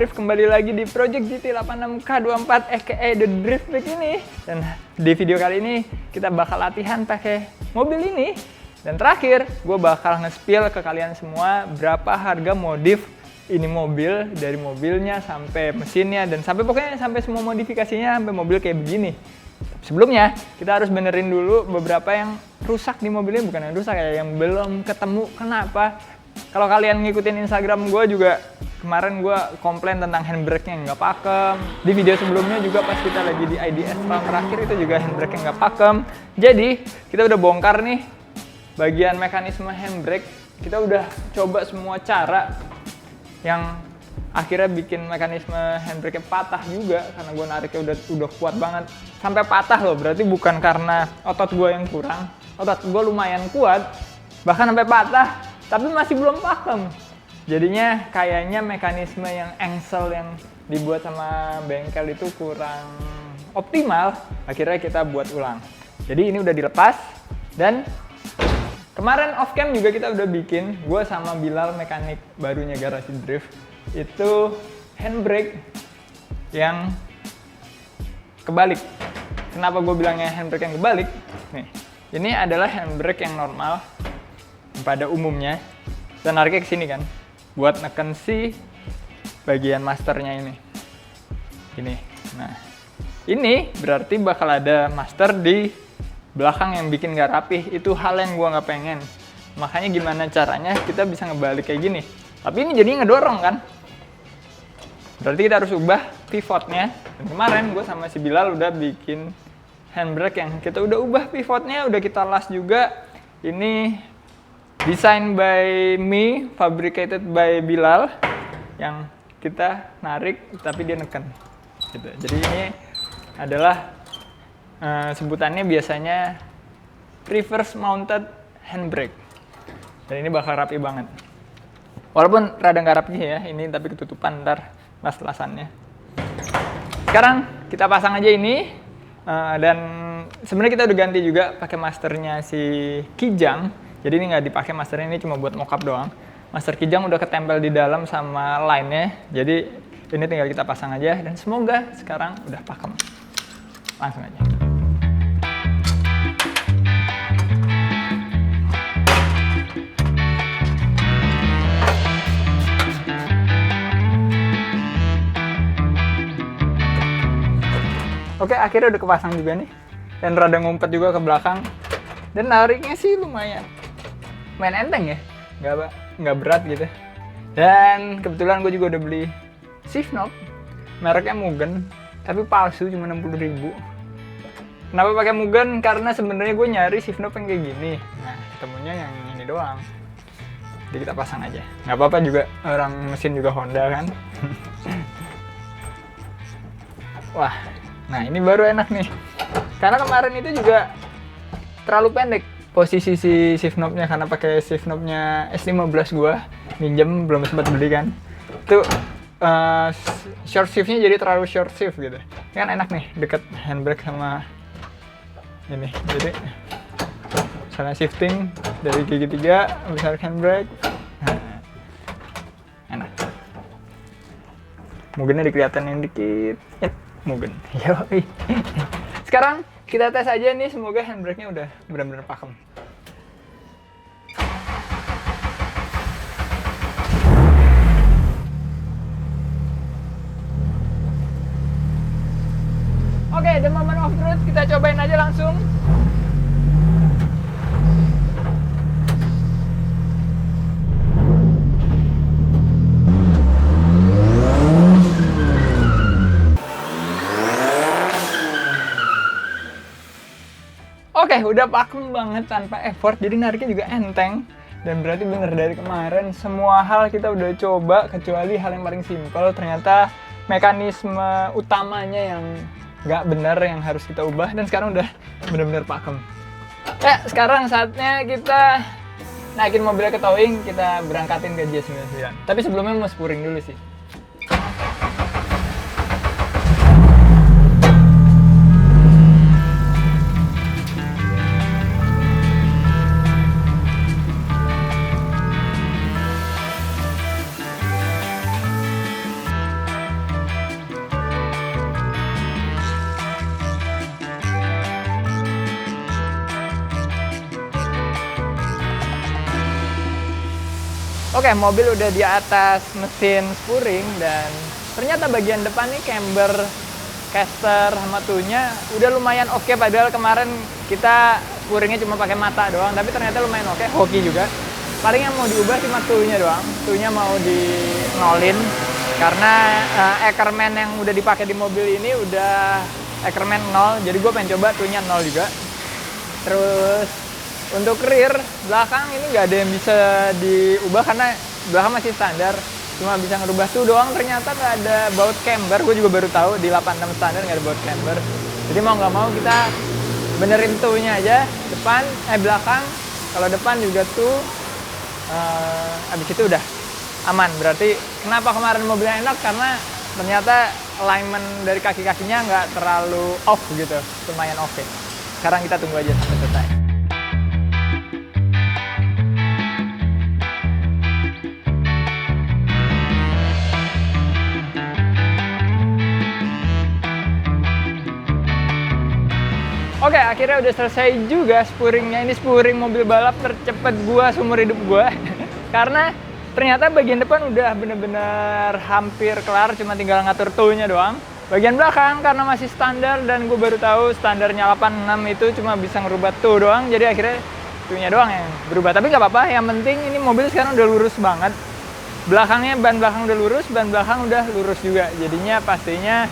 Drift, kembali lagi di Project GT86K24 aka The Drift Bike ini. Dan di video kali ini kita bakal latihan pakai mobil ini. Dan terakhir, gue bakal nge-spill ke kalian semua berapa harga modif ini mobil, dari mobilnya sampai mesinnya dan sampai pokoknya sampai semua modifikasinya sampai mobil kayak begini. Sebelumnya, kita harus benerin dulu beberapa yang rusak di mobil ini, bukan yang rusak ya, yang belum ketemu. Kenapa? Kalau kalian ngikutin Instagram gue juga, kemarin gue komplain tentang handbrake-nya yang nggak pakem. Di video sebelumnya juga pas kita lagi di IDS tahun terakhir itu juga handbrake-nya nggak pakem. Jadi, kita udah bongkar nih bagian mekanisme handbrake. Kita udah coba semua cara yang akhirnya bikin mekanisme handbrake-nya patah juga, karena gue nariknya udah kuat banget. Sampai patah loh, berarti bukan karena otot gue yang kurang. Otot gue lumayan kuat, bahkan sampai patah, tapi masih belum pakem. Jadinya kayaknya mekanisme yang engsel yang dibuat sama bengkel itu kurang optimal. Akhirnya kita buat ulang. Jadi ini udah dilepas, dan kemarin off cam juga kita udah bikin, gue sama Bilal mekanik barunya Garasi Drift, itu handbrake yang kebalik. Kenapa gue bilangnya handbrake yang kebalik? Nih, ini adalah handbrake yang normal pada umumnya, dan nariknya ke sini kan, buat neken si bagian masternya ini. Ini, nah ini berarti bakal ada master di belakang yang bikin gak rapih. Itu hal yang gue nggak pengen. Makanya gimana caranya kita bisa ngebalik kayak gini. Tapi ini jadinya ngedorong kan. Berarti kita harus ubah pivotnya. Dan kemarin gue sama si Bilal udah bikin handbrake yang kita udah ubah pivotnya, udah kita las juga. Ini design by me, fabricated by Bilal, yang kita narik tapi dia neken. Gitu. Jadi ini adalah sebutannya biasanya reverse mounted handbrake. Dan ini bakal rapi banget. Walaupun rada nggak rapi ya ini, tapi ketutupan ntar las-lasannya. Sekarang kita pasang aja ini, dan sebenarnya kita udah ganti juga pakai masternya si Kijang. Jadi ini nggak dipakai masternya, ini cuma buat mockup doang. Master Kijang udah ketempel di dalam sama line-nya. Jadi ini tinggal kita pasang aja, dan semoga sekarang udah pakem. Langsung aja. Oke, akhirnya udah kepasang juga nih. Dan rada ngumpet juga ke belakang. Dan nariknya sih lumayan enteng ya. Nggak berat gitu. Dan kebetulan gue juga udah beli shift knob. Mereknya Mugen, tapi palsu, cuma 60.000. Kenapa pakai Mugen? Karena sebenarnya gue nyari shift knob yang kayak gini. Nah, ketemunya yang ini doang. Jadi kita pasang aja. Nggak apa-apa juga, orang mesin juga Honda kan. Wah, nah ini baru enak nih. Karena kemarin itu juga terlalu pendek posisi si shift knob-nya, karena pakai shift knob-nya S15 gua minjem, belum sempat beli kan. Itu short shift-nya jadi terlalu short shift gitu. Ini kan enak nih, deket handbrake sama ini. Jadi misalnya shifting dari gigi 3 bisa handbrake. Nah, enak. Mungkinnya dikelihatin dikit. Mugen. Yoi. Sekarang kita tes aja nih, semoga handbrake-nya udah benar-benar pakem. Oke, the moment of truth, kita cobain aja langsung. Oke, udah pakem banget tanpa effort, jadi nariknya juga enteng. Dan berarti bener dari kemarin, semua hal kita udah coba, kecuali hal yang paling simpel. Ternyata mekanisme utamanya yang nggak bener yang harus kita ubah, dan sekarang udah bener-bener pakem. Sekarang saatnya kita naikin mobilnya ke towing, kita berangkatin ke J99. Tapi sebelumnya mau spuring dulu sih. Oke, mobil udah di atas mesin spuring dan ternyata bagian depan nih camber, caster, sama tunya udah lumayan oke. Padahal kemarin kita spuringnya cuma pakai mata doang, tapi ternyata lumayan oke. Hoki juga. Paling yang mau diubah cuma tunya doang. Tunya mau di nolin karena Ackerman yang udah dipakai di mobil ini udah Ackerman 0, jadi gue pengen coba tunya 0 juga. Terus untuk rear belakang ini nggak ada yang bisa diubah karena belakang masih standar, cuma bisa ngerubah tuh doang. Ternyata nggak ada baut camber, gue juga baru tahu di 86 standar nggak ada baut camber. Jadi mau nggak mau kita benerin tuh-nya aja, belakang. Kalau depan juga tuh abis itu udah aman. Berarti kenapa kemarin mobilnya enak, karena ternyata alignment dari kaki-kakinya nggak terlalu off gitu, lumayan oke. Sekarang kita tunggu aja sampai selesai. Oke, akhirnya udah selesai juga spuringnya. Ini spuring mobil balap tercepat gua seumur hidup gua. Karena ternyata bagian depan udah bener-bener hampir kelar, cuma tinggal ngatur tow-nya doang. Bagian belakang karena masih standar dan gue baru tahu standarnya 86 itu cuma bisa ngerubah tow doang. Jadi akhirnya tow-nya doang yang berubah. Tapi nggak apa-apa, yang penting ini mobil sekarang udah lurus banget. Belakangnya, ban belakang udah lurus, ban belakang udah lurus juga. Jadinya pastinya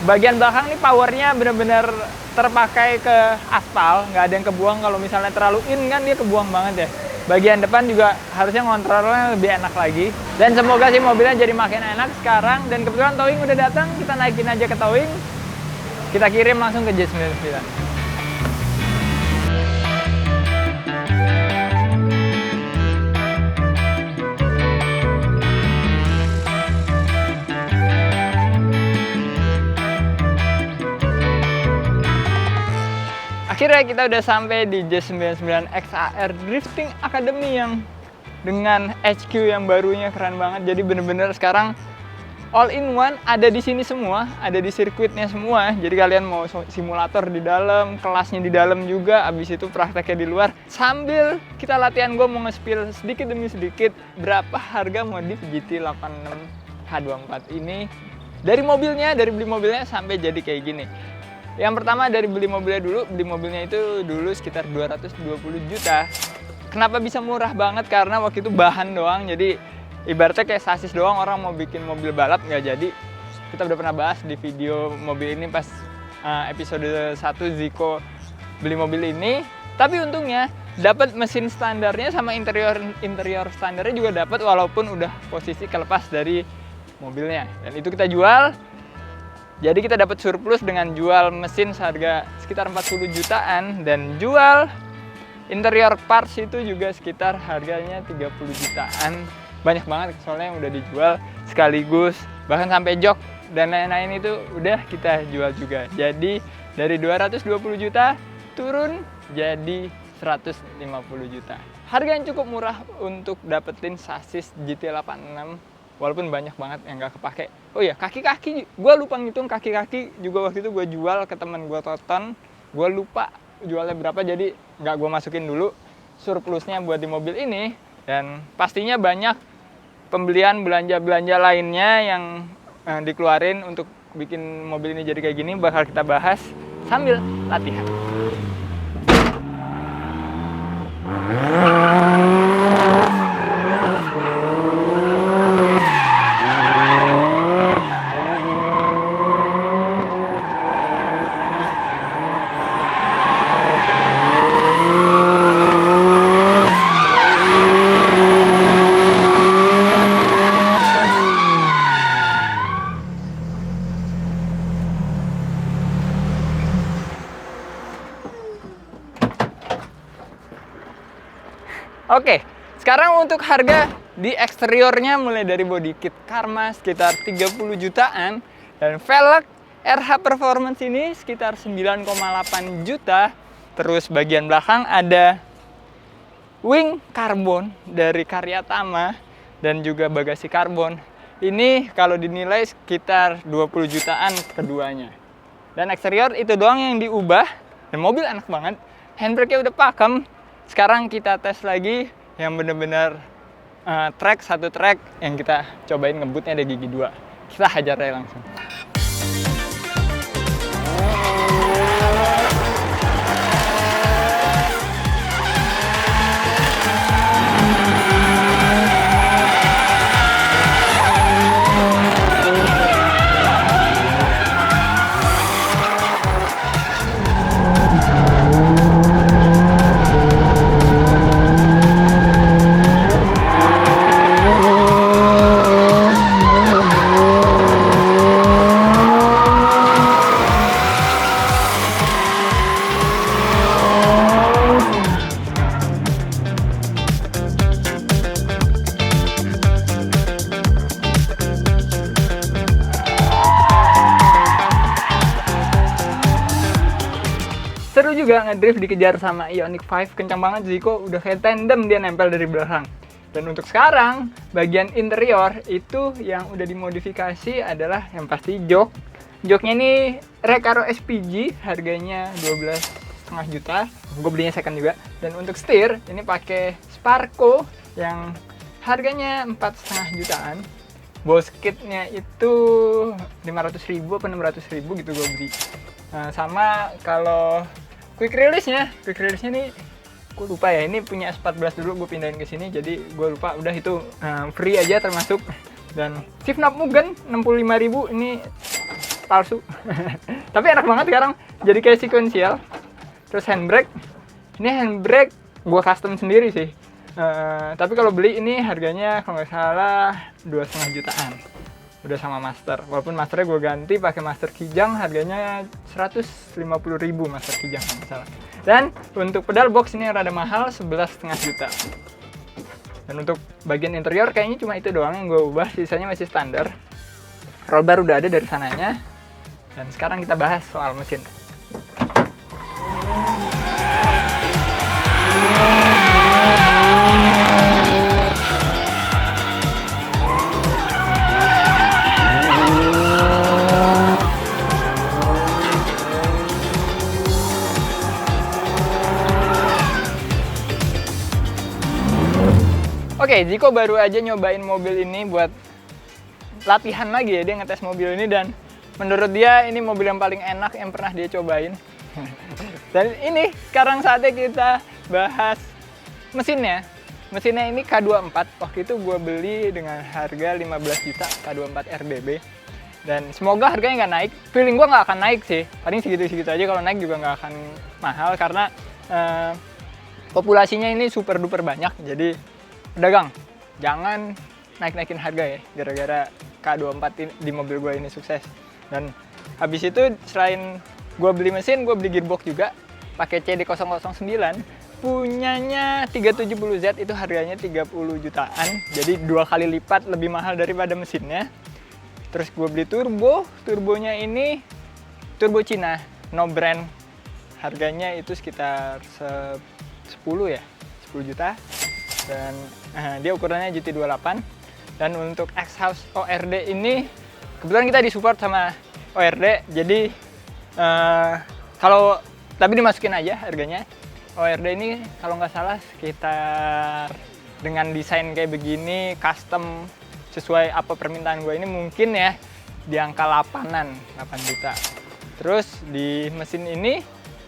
bagian belakang nih powernya bener-bener terpakai ke aspal, nggak ada yang kebuang. Kalau misalnya terlalu in kan dia kebuang banget ya. Bagian depan juga harusnya ngontrolnya lebih enak lagi. Dan semoga sih mobilnya jadi makin enak sekarang. Dan kebetulan towing udah datang, kita naikin aja ke towing. Kita kirim langsung ke J99. Akhirnya kita udah sampai di J99 XAR Drifting Academy yang dengan HQ yang barunya keren banget. Jadi bener-bener sekarang all in one, ada di sini semua, ada di sirkuitnya semua. Jadi kalian mau simulator di dalam, kelasnya di dalam juga, abis itu prakteknya di luar. Sambil kita latihan, gue mau nge-spill sedikit demi sedikit berapa harga modif GT86 H24 ini. Dari mobilnya, dari beli mobilnya sampai jadi kayak gini. Yang pertama dari beli mobilnya dulu. Beli mobilnya itu dulu sekitar 220 juta. Kenapa bisa murah banget? Karena waktu itu bahan doang. Jadi ibaratnya kayak sasis doang, orang mau bikin mobil balap nggak jadi. Kita udah pernah bahas di video mobil ini pas episode 1 Ziko beli mobil ini. Tapi untungnya dapat mesin standarnya sama interior standarnya juga dapat, walaupun udah posisi kelepas dari mobilnya. Dan itu kita jual. Jadi kita dapat surplus dengan jual mesin seharga sekitar 40 jutaan dan jual interior parts itu juga sekitar harganya 30 jutaan. Banyak banget soalnya yang udah dijual sekaligus, bahkan sampai jok dan lain-lain itu udah kita jual juga. Jadi dari 220 juta turun jadi 150 juta. Harga yang cukup murah untuk dapetin sasis GT86. Walaupun banyak banget yang nggak kepake. Oh iya, kaki-kaki, gue lupa ngitung kaki-kaki juga waktu itu gue jual ke temen gue Toton. Gue lupa jualnya berapa, jadi nggak gue masukin dulu surplusnya buat di mobil ini. Dan pastinya banyak pembelian belanja-belanja lainnya yang dikeluarin untuk bikin mobil ini jadi kayak gini. Bakal kita bahas sambil latihan. Oke, sekarang untuk harga di eksteriornya mulai dari body kit Karma sekitar 30 jutaan dan velg RH Performance ini sekitar 9,8 juta. Terus bagian belakang ada wing karbon dari Karyatama dan juga bagasi karbon. Ini kalau dinilai sekitar 20 jutaan keduanya. Dan eksterior itu doang yang diubah dan mobil enak banget. Handbrake-nya udah pakem. Sekarang kita tes lagi yang bener-bener satu track yang kita cobain ngebutnya ada gigi 2. Kita hajar aja langsung. Seru juga ngedrift dikejar sama Ioniq 5, kencang banget Zico, udah kayak tandem dia nempel dari belakang. Dan untuk sekarang, bagian interior itu yang udah dimodifikasi adalah yang pasti jok. Joknya ini Recaro SPG, harganya 12,5 juta. Gue belinya second juga. Dan untuk setir, ini pakai Sparco yang harganya 4,5 jutaan. Bos kitnya itu 500.000 apa 600.000 gitu gue beli. Nah, sama kalau quick release-nya nih gue lupa ya, ini punya S14 dulu gue pindahin ke sini, jadi gue lupa, udah itu free aja termasuk. Dan shift knob Mugen 65.000 ini palsu. Tapi enak banget sekarang, jadi kayak sequential. Terus handbrake, ini handbrake gue custom sendiri sih. Tapi kalau beli ini harganya kalau nggak salah 2,5 jutaan. Udah sama master, walaupun masternya gue ganti pakai master Kijang, harganya 150.000 master Kijang kalau nggak salah. Dan untuk pedal box ini rada mahal, 11,5 juta. Dan untuk bagian interior kayaknya cuma itu doang yang gue ubah, sisanya masih standar. Roll bar udah ada dari sananya. Dan sekarang kita bahas soal mesin. Oke, Zico baru aja nyobain mobil ini buat latihan lagi ya, dia ngetes mobil ini, dan menurut dia ini mobil yang paling enak yang pernah dia cobain. Dan ini sekarang saatnya kita bahas mesinnya. Mesinnya ini K24, waktu itu gue beli dengan harga 15 juta K24 RBB. Dan semoga harganya nggak naik, feeling gue nggak akan naik sih, paling segitu-segitu aja, kalau naik juga nggak akan mahal karena populasinya ini super duper banyak, jadi pedagang, jangan naik-naikin harga ya, gara-gara K24 di mobil gue ini sukses. Dan habis itu selain gue beli mesin, gue beli gearbox juga, pakai CD009, punyanya 370Z, itu harganya 30 jutaan, jadi 2 kali lipat lebih mahal daripada mesinnya. Terus gue beli turbonya ini turbo Cina, no brand, harganya itu sekitar 10 juta. Dan dia ukurannya GT28. Dan untuk exhaust ORD ini kebetulan kita disupport sama ORD, jadi kalau tapi dimasukin aja harganya. ORD ini kalau nggak salah sekitar, dengan desain kayak begini, custom sesuai apa permintaan gue ini, mungkin ya di angka 8 juta. Terus di mesin ini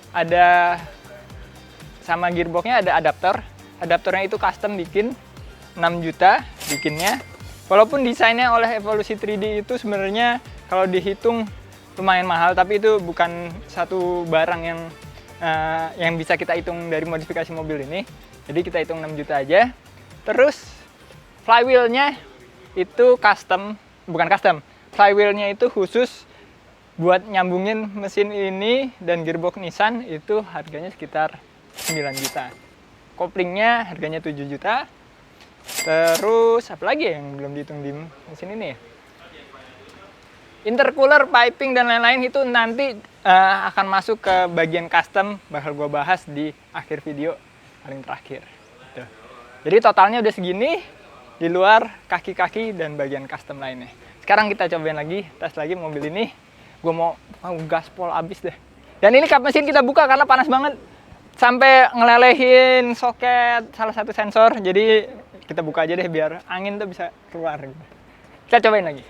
ada sama gearboxnya ada adaptornya itu custom bikin 6 juta bikinnya. Walaupun desainnya oleh Evolusi 3D itu sebenarnya kalau dihitung lumayan mahal, tapi itu bukan satu barang yang bisa kita hitung dari modifikasi mobil ini. Jadi kita hitung 6 juta aja. Terus flywheelnya itu bukan custom. Flywheelnya itu khusus buat nyambungin mesin ini dan gearbox Nissan, itu harganya sekitar 9 juta. Koplingnya harganya 7 juta. Terus apa lagi yang belum dihitung di mesin ini? Intercooler, piping, dan lain-lain itu nanti akan masuk ke bagian custom, bakal gue bahas di akhir video paling terakhir. Tuh. Jadi totalnya udah segini, di luar kaki-kaki dan bagian custom lainnya. Sekarang kita cobain lagi, tes lagi mobil ini. Gue mau gaspol abis deh. Dan ini kap mesin kita buka karena panas banget, sampai ngelelehin soket salah satu sensor. Jadi kita buka aja deh biar angin tuh bisa keluar gitu. Kita cobain lagi.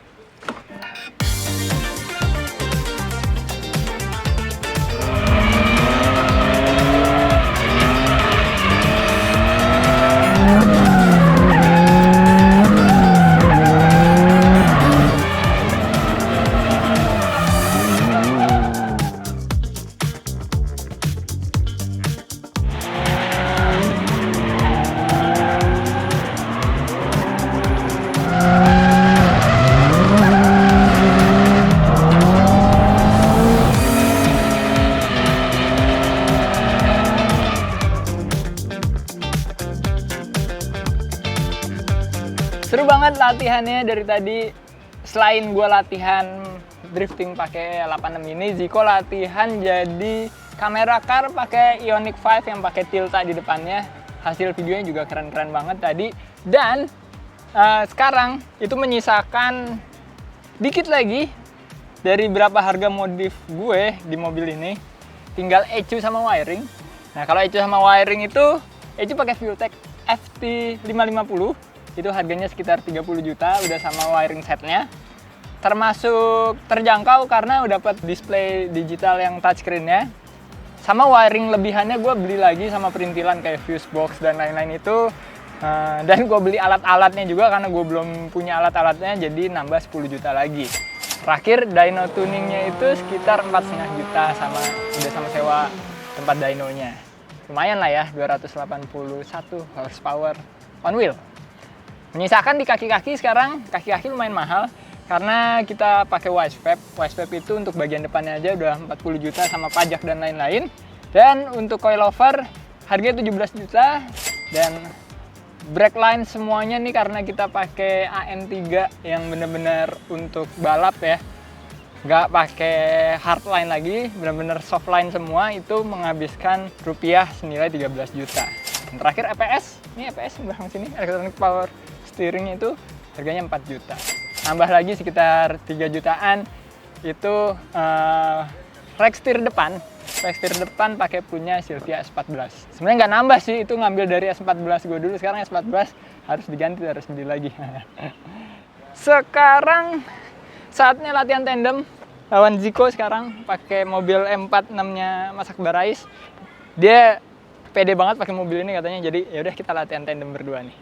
Seru banget latihannya dari tadi. Selain gue latihan drifting pakai 86 ini, Zico latihan jadi kamera car pakai Ioniq 5 yang pakai Tilta di depannya. Hasil videonya juga keren-keren banget tadi. Dan sekarang itu menyisakan dikit lagi dari berapa harga modif gue di mobil ini. Tinggal ECU sama wiring. Nah kalau ECU sama wiring itu, ECU pakai Viewtech FT550. Itu harganya sekitar 30 juta udah sama wiring setnya. Termasuk terjangkau karena udah dapat display digital yang touchscreen-nya. Sama wiring lebihannya gue beli lagi sama perintilan kayak fuse box dan lain-lain itu. Dan gue beli alat-alatnya juga karena gue belum punya alat-alatnya, jadi nambah 10 juta lagi. Terakhir dyno tuningnya itu sekitar 4,5 juta udah sama sewa tempat dynonya. Lumayan lah ya, 281 horsepower on wheel. Menyisakan di kaki-kaki sekarang, kaki-kaki lumayan mahal karena kita pakai Wisepap. Wisepap itu untuk bagian depannya aja udah 40 juta sama pajak dan lain-lain. Dan untuk coilover harganya 17 juta dan brake line semuanya nih karena kita pakai AN3 yang bener-bener untuk balap ya. Nggak pakai hardline lagi, bener-bener softline semua, itu menghabiskan rupiah senilai 13 juta. Dan terakhir EPS, ini EPS belakang sini, Electronic Power Steering itu harganya 4 juta. Nambah lagi sekitar 3 jutaan itu rack steer depan. Rack steer depan pakai punya Silvia S14. Sebenarnya nggak nambah sih, itu ngambil dari S14 gue dulu, sekarang S14 harus diganti, harus beli lagi. Sekarang saatnya latihan tandem lawan Zico sekarang pakai mobil M46-nya Mas Akbar Rais. Dia pede banget pakai mobil ini katanya, jadi yaudah kita latihan tandem berdua nih.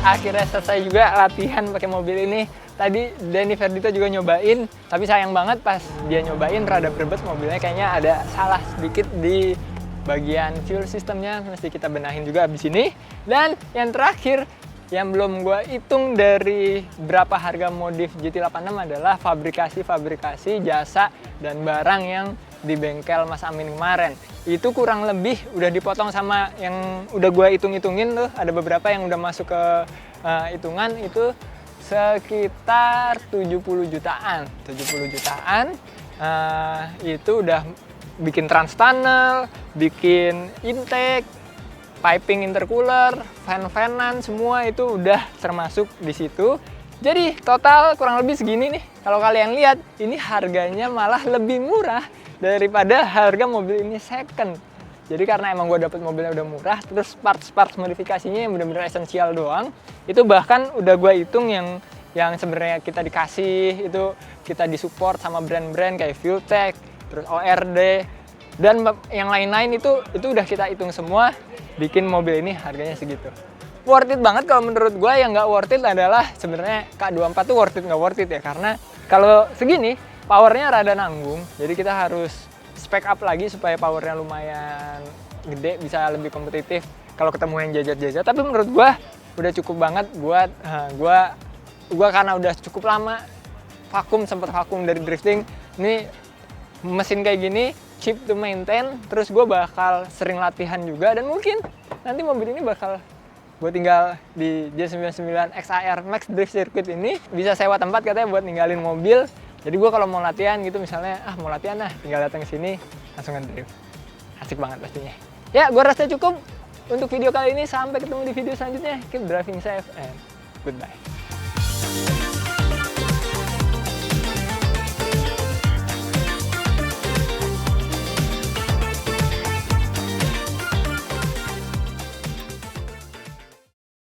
Akhirnya selesai juga latihan pakai mobil ini. Tadi Denny Ferdito juga nyobain, tapi sayang banget pas dia nyobain rada berbet mobilnya, kayaknya ada salah sedikit di bagian fuel systemnya, mesti kita benahin juga abis ini. Dan yang terakhir yang belum gue hitung dari berapa harga modif GT86 adalah fabrikasi jasa dan barang yang di bengkel Mas Amin kemarin. Itu kurang lebih udah dipotong sama yang udah gue hitung-hitungin tuh, ada beberapa yang udah masuk ke hitungan itu sekitar 70 jutaan. 70 jutaan itu udah bikin trans tunnel, bikin intake, piping intercooler, fan-fanan, semua itu udah termasuk di situ. Jadi total kurang lebih segini nih. Kalau kalian lihat, ini harganya malah lebih murah daripada harga mobil ini second. Jadi karena emang gue dapet mobilnya udah murah, terus parts modifikasinya yang bener-bener esensial doang, itu bahkan udah gue hitung yang sebenarnya kita dikasih, itu kita disupport sama brand-brand kayak Viewtech, terus ORD, dan yang lain-lain itu udah kita hitung semua, bikin mobil ini harganya segitu. Worth it banget kalau menurut gue. Yang nggak worth it adalah sebenarnya K24 tuh worth it nggak worth it ya, karena kalau segini powernya rada nanggung, jadi kita harus spec up lagi supaya powernya lumayan gede, bisa lebih kompetitif kalau ketemu yang jajat-jajat. Tapi menurut gua udah cukup banget buat gua karena udah cukup lama sempat vakum dari drifting. Ini mesin kayak gini cheap to maintain, terus gue bakal sering latihan juga, dan mungkin nanti mobil ini bakal gue tinggal di J99 XAR Max Drift Circuit ini, bisa sewa tempat katanya buat ninggalin mobil. Jadi gue kalau mau latihan gitu, misalnya mau latihan tinggal datang ke sini langsung ngedrift. Asik banget pastinya. Ya, gue rasa cukup untuk video kali ini. Sampai ketemu di video selanjutnya. Keep driving safe and goodbye.